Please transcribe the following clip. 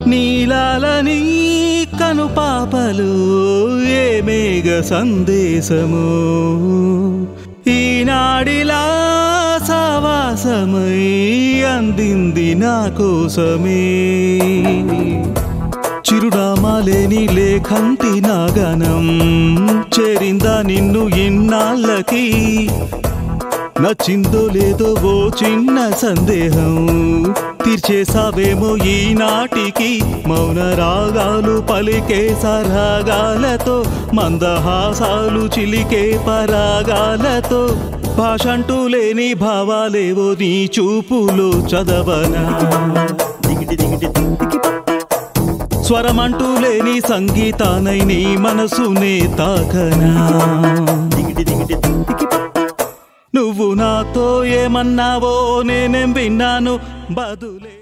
నీలాలని కనుపాపలు ఏ మేఘ సందేశము ఈనాడిలా సావాసమై అందింది నా కోసమే చిరునామాలేని లేఖంతి నాగనం చేరిందా నిన్ను ఇన్నాళ్ళకి నచ్చిందో లేదో ఓ చిన్న సందేహం తీర్చేసావేమో ఈనాటికి మౌన రాగాలు పలికే సరాగాలతో మందహాసాలు చిలికే పరాగాలతో భాషంటూ లేని భావాలేవో నీ చూపులో చదవనా స్వరమంటూ లేని సంగీతానై నీ మనసునే తాకనా నువ్వు నాతో ఏమన్నావో నేనేం విన్నాను బదులే